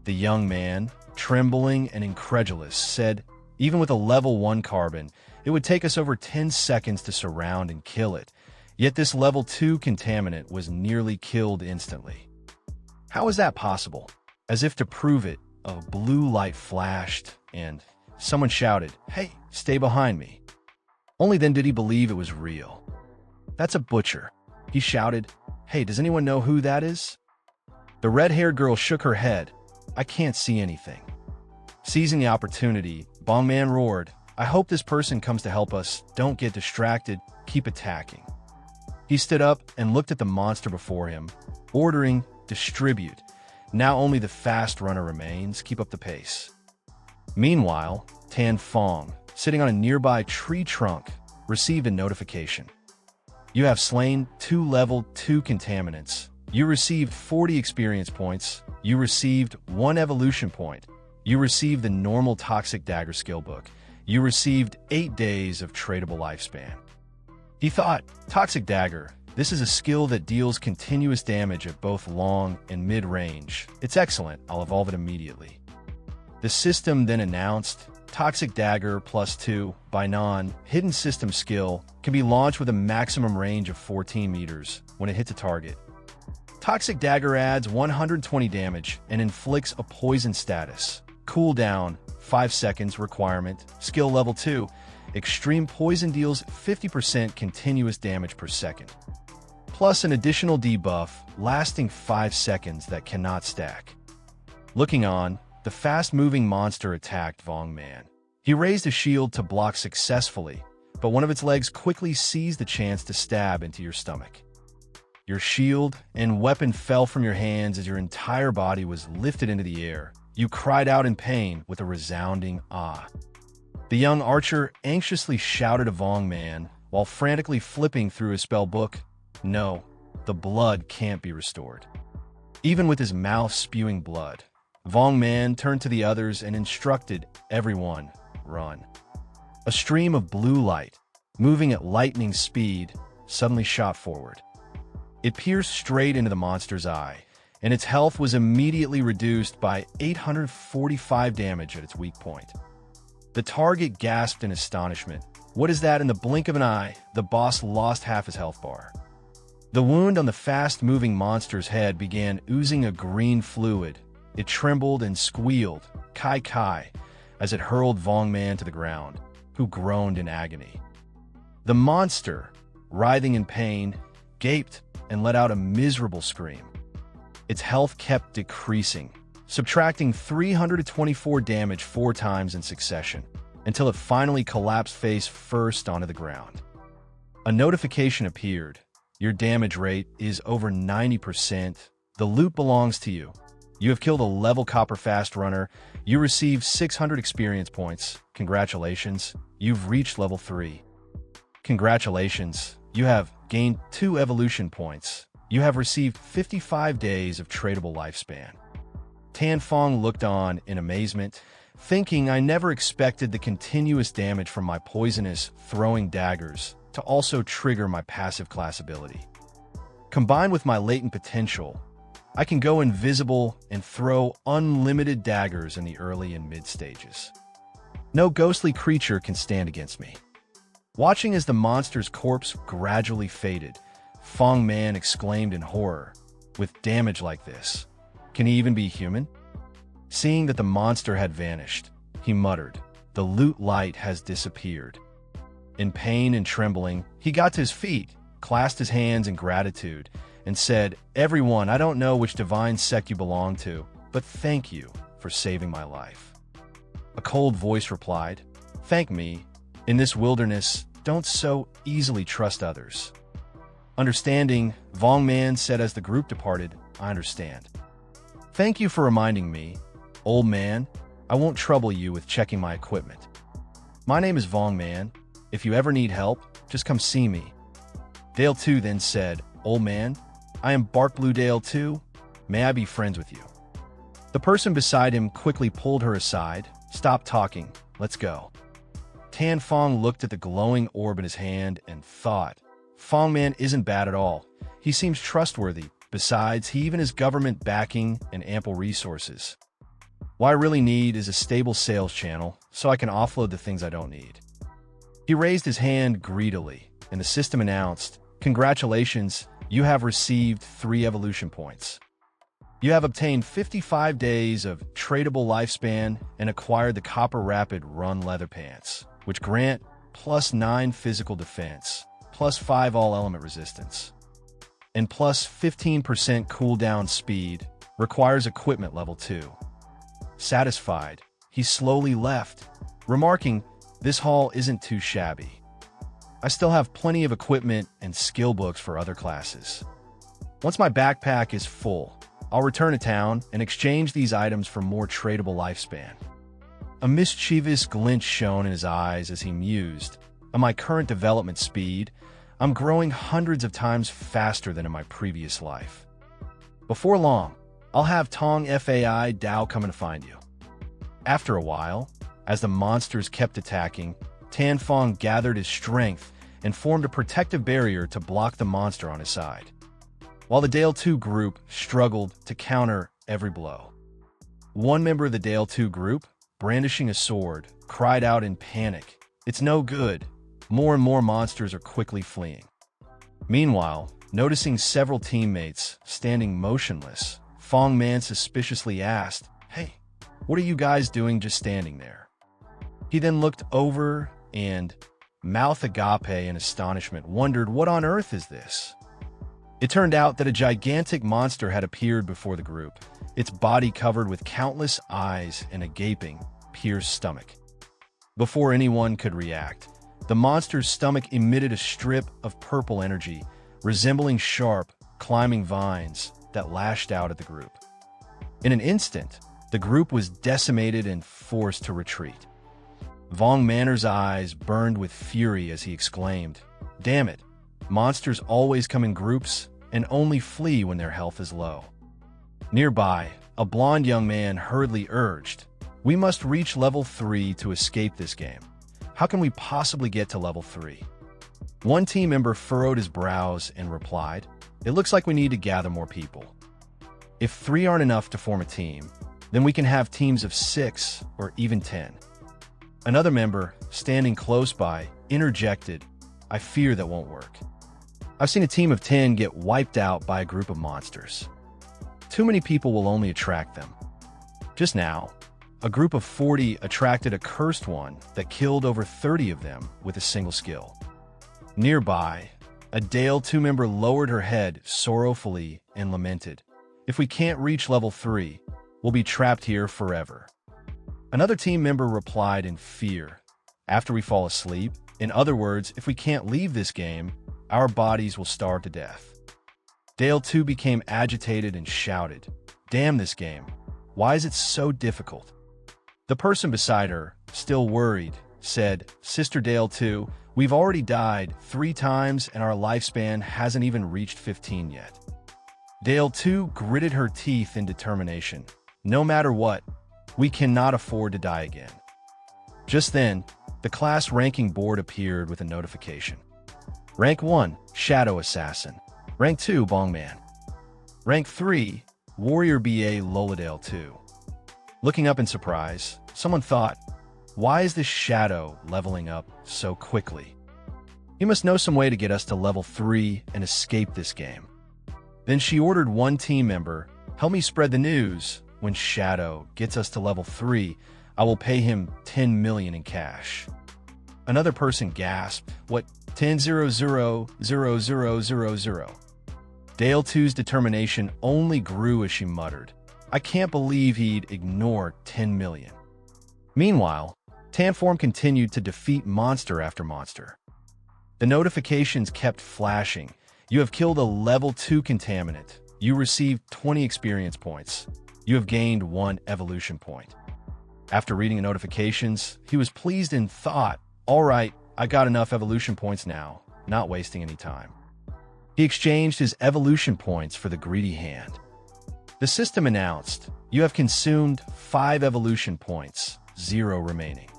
The young man, trembling and incredulous, said, "Even with a level 1 carbon, it would take us over 10 seconds to surround and kill it. Yet this level 2 contaminant was nearly killed instantly." "How is that possible?" As if to prove it, a blue light flashed, and someone shouted, "Hey, stay behind me." Only then did he believe it was real. "That's a butcher," he shouted. "Hey, does anyone know who that is?" The red-haired girl shook her head. "I can't see anything." Seizing the opportunity, Bong Man roared, "I hope this person comes to help us. Don't get distracted. Keep attacking." He stood up and looked at the monster before him, ordering, "Distribute. Now only the fast runner remains. Keep up the pace." Meanwhile, Tan Fong, sitting on a nearby tree trunk, received a notification. "You have slain 2 level 2 contaminants. You received 40 experience points. You received 1 evolution point. You received the normal Toxic Dagger skill book. You received 8 days of tradable lifespan." He thought, "Toxic Dagger, this is a skill that deals continuous damage at both long and mid-range. It's excellent. I'll evolve it immediately." The system then announced, Toxic Dagger +2 by non-hidden system skill can be launched with a maximum range of 14 meters when it hits a target. Toxic Dagger adds 120 damage and inflicts a poison status. Cooldown, 5 seconds requirement. Skill level 2. Extreme Poison deals 50% continuous damage per second. Plus an additional debuff lasting 5 seconds that cannot stack. Looking on, the fast-moving monster attacked Wang Man. He raised a shield to block successfully, but one of its legs quickly seized the chance to stab into your stomach. Your shield and weapon fell from your hands as your entire body was lifted into the air. You cried out in pain with a resounding "ah." The young archer anxiously shouted to Wang Man while frantically flipping through his spell book, "No, the blood can't be restored." Even with his mouth spewing blood, Wang Man turned to the others and instructed everyone, "Run." A stream of blue light, moving at lightning speed, suddenly shot forward. It pierced straight into the monster's eye, and its health was immediately reduced by 845 damage at its weak point. The target gasped in astonishment. "What is that?" In the blink of an eye, the boss lost half his health bar. The wound on the fast-moving monster's head began oozing a green fluid. It trembled and squealed, "Kai Kai," as it hurled Wang Man to the ground, who groaned in agony. The monster, writhing in pain, gaped and let out a miserable scream. Its health kept decreasing, subtracting 324 damage 4 times in succession, until it finally collapsed face first onto the ground. A notification appeared. "Your damage rate is over 90%. The loot belongs to you. You have killed a level copper fast runner. You received 600 experience points. Congratulations, you've reached level 3. Congratulations, you have gained 2 evolution points. You have received 55 days of tradable lifespan." Tan Fong looked on in amazement, thinking, "I never expected the continuous damage from my poisonous throwing daggers to also trigger my passive class ability." Combined with my latent potential, I can go invisible and throw unlimited daggers in the early and mid stages. No ghostly creature can stand against me. Watching as the monster's corpse gradually faded, Fong Man exclaimed in horror, "With damage like this, can he even be human?" Seeing that the monster had vanished, he muttered, "The loot light has disappeared." In pain and trembling, he got to his feet, clasped his hands in gratitude, and said, "Everyone, I don't know which divine sect you belong to, but thank you for saving my life." A cold voice replied, "Thank me. In this wilderness, don't so easily trust others." Understanding, Wang Man said as the group departed, "I understand. Thank you for reminding me. Old man, I won't trouble you with checking my equipment. My name is Wang Man. If you ever need help, just come see me." Dale 2 then said, "Old man, I am Bark Blue Dale 2. May I be friends with you?" The person beside him quickly pulled her aside. "Stop talking. Let's go." Tan Fong looked at the glowing orb in his hand and thought, "Fong Man isn't bad at all. He seems trustworthy. Besides, he even has government backing and ample resources. What I really need is a stable sales channel so I can offload the things I don't need." He raised his hand greedily, and the system announced, "Congratulations, you have received 3 evolution points. You have obtained 55 days of tradable lifespan and acquired the Copper Rapid Run leather pants, which grant +9 physical defense, +5 all-element resistance, and +15% cooldown speed, requires equipment level 2. Satisfied, he slowly left, remarking, "This haul isn't too shabby. I still have plenty of equipment and skill books for other classes. Once my backpack is full, I'll return to town and exchange these items for more tradable lifespan." A mischievous glint shone in his eyes as he mused, "At my current development speed, I'm growing hundreds of times faster than in my previous life. Before long, I'll have Tong Fai Dao coming to find you." After a while, as the monsters kept attacking, Tan Fong gathered his strength and formed a protective barrier to block the monster on his side, while the Dale 2 group struggled to counter every blow. One member of the Dale 2 group, brandishing a sword, cried out in panic, "It's no good. More and more monsters are quickly fleeing." Meanwhile, noticing several teammates standing motionless, Fong Man suspiciously asked, "Hey, what are you guys doing just standing there?" He then looked over and, mouth agape in astonishment, wondered, "What on earth is this?" It turned out that a gigantic monster had appeared before the group, its body covered with countless eyes and a gaping, pierced stomach. Before anyone could react, the monster's stomach emitted a strip of purple energy, resembling sharp, climbing vines that lashed out at the group. In an instant, the group was decimated and forced to retreat. Vong Manor's eyes burned with fury as he exclaimed, "Damn it, monsters always come in groups and only flee when their health is low." Nearby, a blond young man hurriedly urged, "We must reach level 3 to escape this game. How can we possibly get to level 3? One team member furrowed his brows and replied, "It looks like we need to gather more people. If 3 aren't enough to form a team, then we can have teams of 6 or even 10. Another member, standing close by, interjected, "I fear that won't work. I've seen a team of 10 get wiped out by a group of monsters. Too many people will only attract them. Just now, a group of 40 attracted a cursed one that killed over 30 of them with a single skill." Nearby, a Dale 2 member lowered her head sorrowfully and lamented, "If we can't reach level 3, we'll be trapped here forever." Another team member replied in fear, "After we fall asleep, in other words, if we can't leave this game, our bodies will starve to death." Dale 2 became agitated and shouted, "Damn this game. Why is it so difficult?" The person beside her, still worried, said, "Sister Dale 2, we've already died 3 times and our lifespan hasn't even reached 15 yet." Dale 2 gritted her teeth in determination. "No matter what, we cannot afford to die again." Just then, the class ranking board appeared with a notification. Rank 1, Shadow Assassin. Rank 2, Bongman. Rank 3, Warrior BA Loladale 2. Looking up in surprise, someone thought, why is this shadow leveling up so quickly? He must know some way to get us to level 3 and escape this game. Then she ordered one team member, help me spread the news. When Shadow gets us to level 3, I will pay him 10 million in cash. Another person gasped, what, 10,000,000? Dale 2's determination only grew as she muttered, I can't believe he'd ignore 10 million. Meanwhile, Tanform continued to defeat monster after monster. The notifications kept flashing. You have killed a level 2 contaminant. You received 20 experience points. You have gained 1 evolution point. After reading the notifications, he was pleased and thought, all right, I got enough evolution points now, not wasting any time. He exchanged his evolution points for the greedy hand. The system announced, you have consumed 5 evolution points, 0 remaining.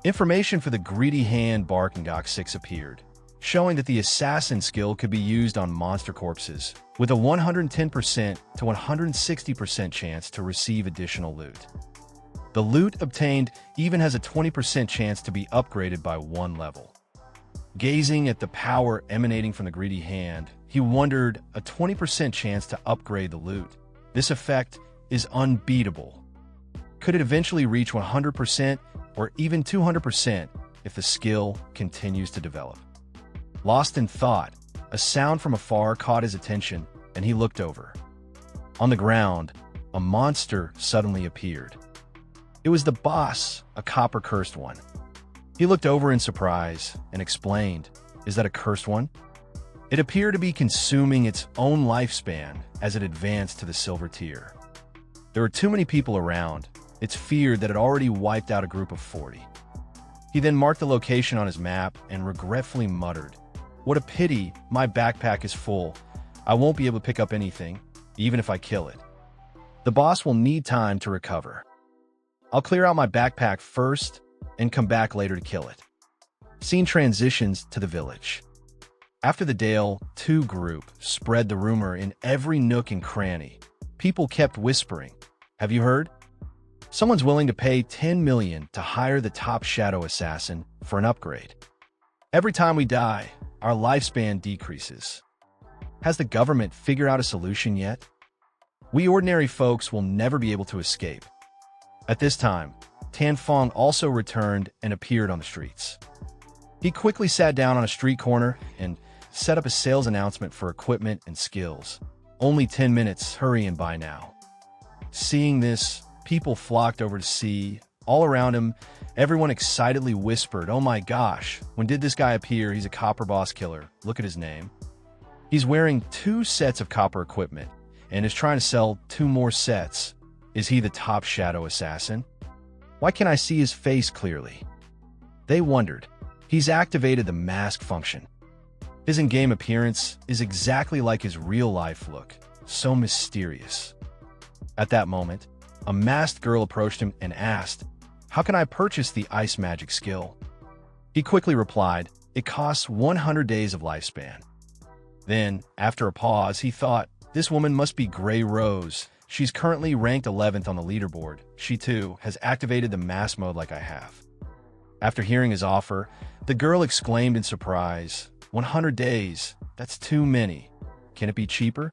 Information for the greedy hand Barkengok 6 appeared, showing that the assassin skill could be used on monster corpses, with a 110% to 160% chance to receive additional loot. The loot obtained even has a 20% chance to be upgraded by 1 level. Gazing at the power emanating from the greedy hand, he wondered, a 20% chance to upgrade the loot. This effect is unbeatable. Could it eventually reach 100% or even 200% if the skill continues to develop? Lost in thought, a sound from afar caught his attention, and he looked over. On the ground, a monster suddenly appeared. It was the boss, a copper-cursed one. He looked over in surprise and explained, is that a cursed one? It appeared to be consuming its own lifespan as it advanced to the silver tier. There were too many people around. It's feared that it already wiped out a group of 40. He then marked the location on his map and regretfully muttered, what a pity, my backpack is full. I won't be able to pick up anything, even if I kill it. The boss will need time to recover. I'll clear out my backpack first and come back later to kill it. Scene transitions to the village. After the Dale 2 group spread the rumor in every nook and cranny, people kept whispering, have you heard? Someone's willing to pay 10 million to hire the top shadow assassin for an upgrade. Every time we die, our lifespan decreases. Has the government figured out a solution yet? We ordinary folks will never be able to escape. At this time, Tanfong also returned and appeared on the streets. He quickly sat down on a street corner and set up a sales announcement for equipment and skills. Only 10 minutes, hurry and buy now. Seeing this, people flocked over to see. All around him, everyone excitedly whispered, oh my gosh, when did this guy appear? He's a copper boss killer. Look at his name. He's wearing 2 sets of copper equipment and is trying to sell 2 more sets. Is he the top shadow assassin? Why can't I see his face clearly? They wondered. He's activated the mask function. His in-game appearance is exactly like his real-life look, so mysterious. At that moment, a masked girl approached him and asked, how can I purchase the ice magic skill? He quickly replied, it costs 100 days of lifespan. Then, after a pause, he thought, this woman must be Grey Rose. She's currently ranked 11th on the leaderboard. She, too, has activated the mass mode like I have. After hearing his offer, the girl exclaimed in surprise, 100 days, that's too many. Can it be cheaper?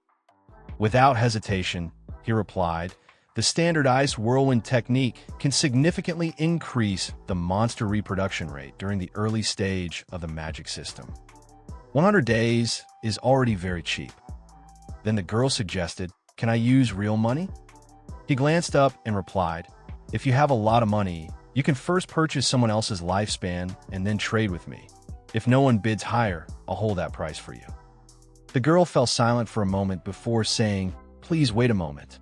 Without hesitation, he replied, the standard ice whirlwind technique can significantly increase the monster reproduction rate during the early stage of the magic system. 100 days is already very cheap. Then the girl suggested, can I use real money? He glanced up and replied, if you have a lot of money, you can first purchase someone else's lifespan and then trade with me. If no one bids higher, I'll hold that price for you. The girl fell silent for a moment before saying, please wait a moment.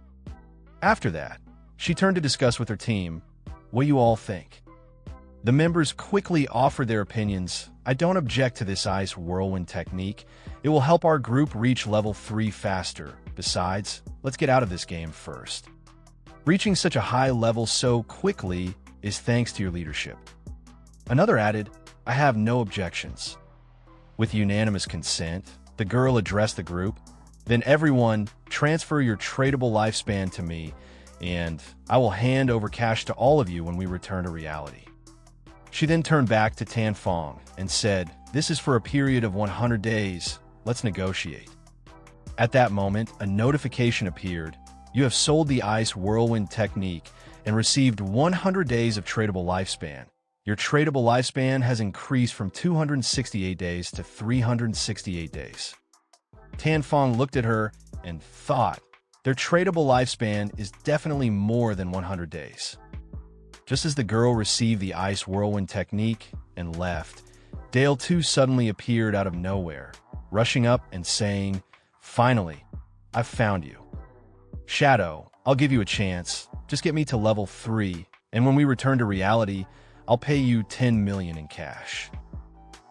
After that, she turned to discuss with her team, what you all think. The members quickly offered their opinions. I don't object to this ice whirlwind technique. It will help our group reach level 3 faster. Besides, let's get out of this game first. Reaching such a high level so quickly is thanks to your leadership. Another added, I have no objections. With unanimous consent, The girl addressed the group. Then everyone, transfer your tradable lifespan to me, and I will hand over cash to all of you when we return to reality. She then turned back to Tan Fong and said, "This is for a period of 100 days. Let's negotiate." At that moment, a notification appeared. You have sold the Ice Whirlwind technique and received 100 days of tradable lifespan. Your tradable lifespan has increased from 268 days to 368 days. Tan Fong looked at her and thought, their tradable lifespan is definitely more than 100 days. Just as the girl received the Ice Whirlwind technique and left, Dale 2 suddenly appeared out of nowhere, rushing up and saying, "Finally, I've found you. Shadow, I'll give you a chance. Just get me to level 3, and when we return to reality, I'll pay you 10 million in cash."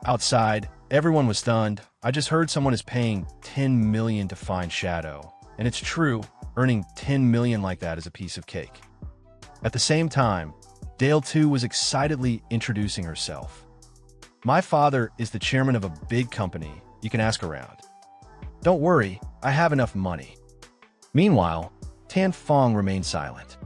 Outside, everyone was stunned. I just heard someone is paying 10 million to find Shadow. And it's true, earning 10 million like that is a piece of cake. At the same time, Dale 2 was excitedly introducing herself. "My father is the chairman of a big company. You can ask around. Don't worry, I have enough money." Meanwhile, Tan Fong remained silent.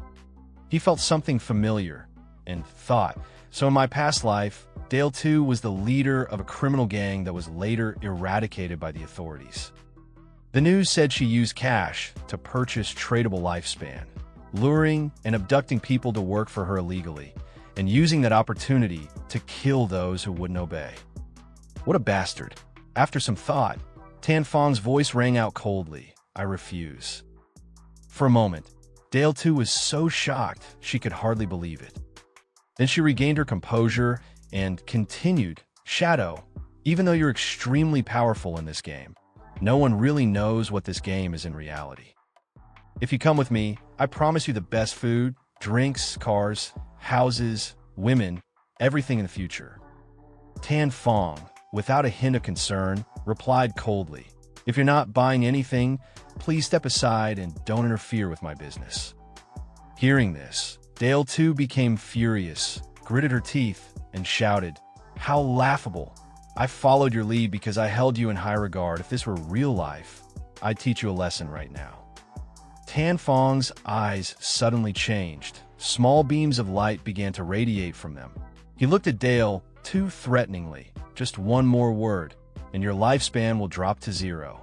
He felt something familiar and thought, so in my past life, Dale 2 was the leader of a criminal gang that was later eradicated by the authorities. The news said she used cash to purchase tradable lifespan, luring and abducting people to work for her illegally, and using that opportunity to kill those who wouldn't obey. What a bastard. After some thought, Tan Fong's voice rang out coldly, "I refuse." For a moment, Dale 2 was so shocked she could hardly believe it. Then she regained her composure and continued, "Shadow, even though you're extremely powerful in this game, no one really knows what this game is in reality. If you come with me, I promise you the best food, drinks, cars, houses, women, everything in the future." Tan Fong, without a hint of concern, replied coldly, "If you're not buying anything, please step aside and don't interfere with my business." Hearing this, Dale 2 became furious, gritted her teeth, and shouted, "How laughable! I followed your lead because I held you in high regard. If this were real life, I'd teach you a lesson right now." Tan Fong's eyes suddenly changed. Small beams of light began to radiate from them. He looked at Dale 2 threateningly. "Just one more word, and your lifespan will drop to 0.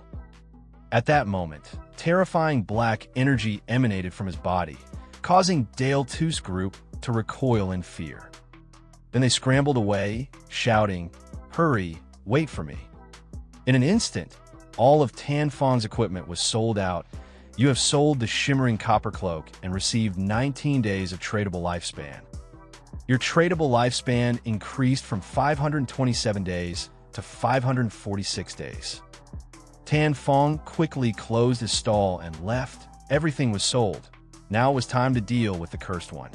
At that moment, terrifying black energy emanated from his body, causing Dale 2's group to recoil in fear. Then they scrambled away, shouting, "Hurry, wait for me." In an instant, all of Tan Fong's equipment was sold out. You have sold the shimmering copper cloak and received 19 days of tradable lifespan. Your tradable lifespan increased from 527 days to 546 days. Tan Fong quickly closed his stall and left. Everything was sold. Now it was time to deal with the cursed one.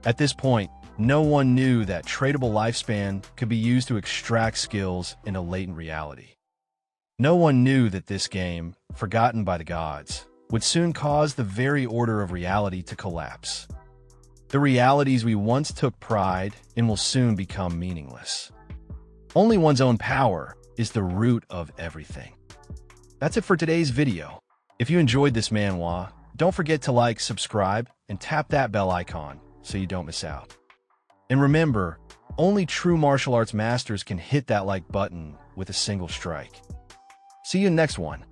At this point, no one knew that tradable lifespan could be used to extract skills in a latent reality. No one knew that this game, forgotten by the gods, would soon cause the very order of reality to collapse. The realities we once took pride in will soon become meaningless. Only one's own power is the root of everything. That's it for today's video. If you enjoyed this manhwa, don't forget to like, subscribe, and tap that bell icon so you don't miss out. And remember, only true martial arts masters can hit that like button with a single strike. See you in the next one.